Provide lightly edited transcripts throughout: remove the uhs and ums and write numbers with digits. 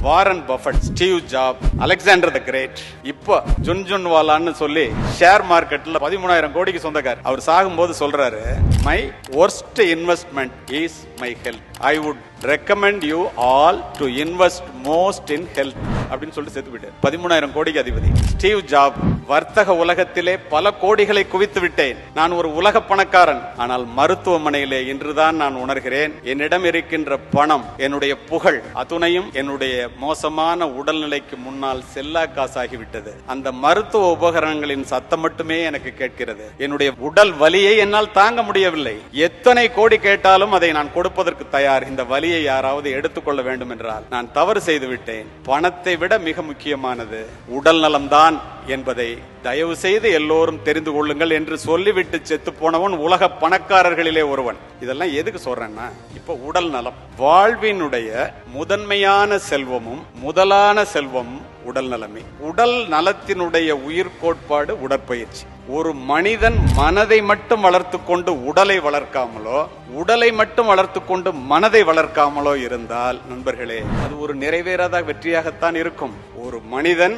Warren Buffett, Steve Job, Alexander the Great, இப்போ ஜுன்ஜுன்வாலான்னு சொல்லி ஷேர் மார்க்கெட்ல 13,000 கோடிக்கு சொந்தக்கார். அவர் சாகும்போது சொல்றாரு, my worst investment is my health. I would recommend you all to invest most in health அப்படின்னு சொல்லிட்டு செத்து விட்டார். 13,000 கோடிக்கு அதிபதி. ஸ்டீவ் ஜாப், வர்த்தக உலகத்திலே பல கோடிகளை குவித்து விட்டேன். நான் ஒரு உலக பணக்காரன். ஆனால் மருத்துவமனையிலே இன்றுதான் நான் உணர்கிறேன், என்னிடம் இருக்கின்ற பணம், என்னுடைய புகழ் அத்துணையும் என்னுடைய மோசமான உடல்நிலைக்கு முன்னால் செல்லா காசாகிவிட்டது. அந்த மருத்துவ உபகரணங்களின் சத்தம் மட்டுமே எனக்கு கேட்கிறது. என்னுடைய உடல் வலியை என்னால் தாங்க முடியவில்லை. எத்தனை கோடி கேட்டாலும் அதை நான் கொடுப்பதற்கு தயார். இந்த வலியை யாராவது எடுத்துக்கொள்ள வேண்டும் என்றால் நான் தவறு செய்து விட்டேன். பணத்தை விட மிக முக்கியமானது உடல் நலம்தான் என்பதை தயவு செய்து எல்லோரும் தெரிந்து கொள்ளுங்கள் என்று சொல்லிவிட்டு செத்து போனவன் உலக பணக்காரர்களிலே ஒருவன். இதெல்லாம் எதுக்கு சொல்றேன்னா, இப்ப உடல் நலம் வாழ்வினுடைய முதன்மையான செல்வமும் முதலான செல்வமும் உடல் நலமே. உடல் நலத்தினுடைய உயிர் கோட்பாடு உடற்பயிற்சி. ஒரு மனிதன் மனதை மட்டும் வளர்த்து கொண்டு உடலை வளர்க்காமலோ, உடலை மட்டும் வளர்த்து கொண்டு மனதை வளர்க்காமலோ இருந்தால் நண்பர்களே, அது ஒரு நிறைவேறாத வெற்றியாகத்தான் இருக்கும். ஒரு மனிதன்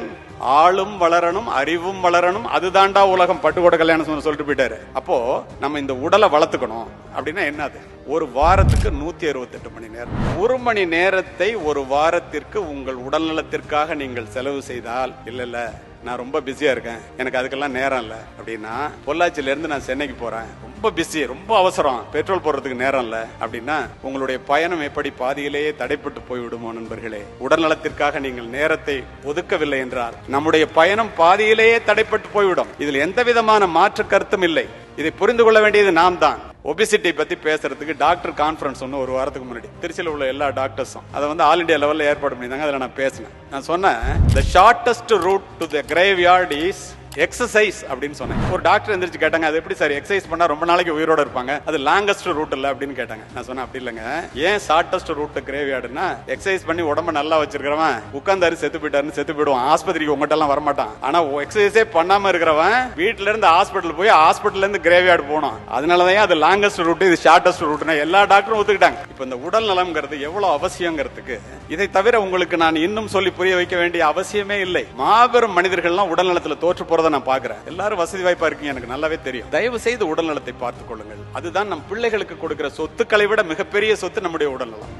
ஆளும் வளரணும், அறிவும் வளரணும், அதுதான்டா உலகம். பட்டுக்கோட்டை கல்யாணம் சொல்லிட்டு போயிட்டாரு. அப்போ நம்ம இந்த உடலை வளர்த்துக்கணும் அப்படின்னா என்னது? ஒரு வாரத்துக்கு 168 மணி நேரம். 1 மணி நேரத்தை ஒரு வாரத்திற்கு உங்கள் உடல் நலத்திற்காக நீங்கள் செலவு செய்தால், இல்ல நான் ரொம்ப பிஸியா இருக்கேன், எனக்கு அதுக்கெல்லாம் நேரம் இல்ல அப்படின்னா, பொள்ளாச்சியில இருந்து நான் சென்னைக்கு போறேன், ரொம்ப பிஸி, ரொம்ப அவசரம், பெட்ரோல் போடுறதுக்கு நேரம் இல்ல அப்படின்னா, உங்களுடைய பயணம் எப்படி பாதியிலேயே தடைப்பட்டு போய்விடுமோ நண்பர்களே. உடல் நலத்திற்காக நீங்கள் நேரத்தை ஒதுக்கவில்லை என்றால் நம்முடைய பயணம் பாதியிலேயே தடைப்பட்டு போய்விடும். இதில் எந்த விதமான மாற்று கருத்தும் இல்லை. இதை புரிந்து கொள்ள வேண்டியது நாம் தான். ஒபிசிட்டி பத்தி பேசுறதுக்கு டாக்டர் கான்ஃபரன்ஸ் ஒன்று ஒரு வாரத்துக்கு முன்னாடி திருச்சியில் உள்ள எல்லா டாக்டர்ஸும் அதை ஆல் இண்டியா லெவலில் ஏற்பாடு பண்ணியிருந்தாங்க. அதில் நான் பேசினேன். நான் சொன்னேன், the shortest route to the graveyard is exercise அப்படின்னு சொன்னேன். ஒரு டாக்டர் எந்திரிச்சு கேட்டாங்க, அது எப்படி சார் எக்ஸசைஸ் பண்ணா ரொம்ப நாளைக்கு உயிரோட இருப்பாங்க, அது லாங்கஸ்ட் ரூட் இல்ல அப்படின்னு கேட்டாங்க. நான் சொன்னேன், அப்படி இல்லைங்க, ஏன் ஷார்டஸ்ட் ரூட் கிரேவியார்டுனா, எக்ஸசைஸ் பண்ணி உடம்ப நல்லா வச்சிருக்கிறவன் உட்கார்ந்தாரு செத்து போயிட்டாருன்னு செத்து போயிடுவான், ஆஸ்பத்திரிக்கு உங்ககிட்ட எல்லாம் வரமாட்டான். ஆனா எக்ஸசைஸே பண்ணாம இருக்கிறவன் வீட்டுல இருந்து ஹாஸ்பிட்டல் போய் ஹாஸ்பிட்டல்ல இருந்து கிரேவியார்டு போகணும். அதனாலதான் அது லாங்கஸ்ட் ரூட், இது ஷார்டஸ்ட் ரூட்னா எல்லா டாக்டரும் ஒத்துக்கிட்டாங்க. இப்ப இந்த உடல் நலம்ங்கிறது எவ்வளவு அவசியங்கிறதுக்கு இதை தவிர உங்களுக்கு நான் இன்னும் சொல்லி புரிய வைக்க வேண்டிய அவசியமே இல்லை. மாபெரும் மனிதர்கள்லாம் உடல் நலத்துல தோற்று போறதை நான் பாக்குறேன். எல்லாரும் வசதி வாய்ப்பா இருக்கீங்க, எனக்கு நல்லாவே தெரியும். தயவு செய்து உடல் நலத்தை பார்த்துக் கொள்ளுங்கள். அதுதான் நம் பிள்ளைகளுக்கு கொடுக்கிற சொத்துக்களை விட மிகப்பெரிய சொத்து நம்முடைய உடல் நலம்.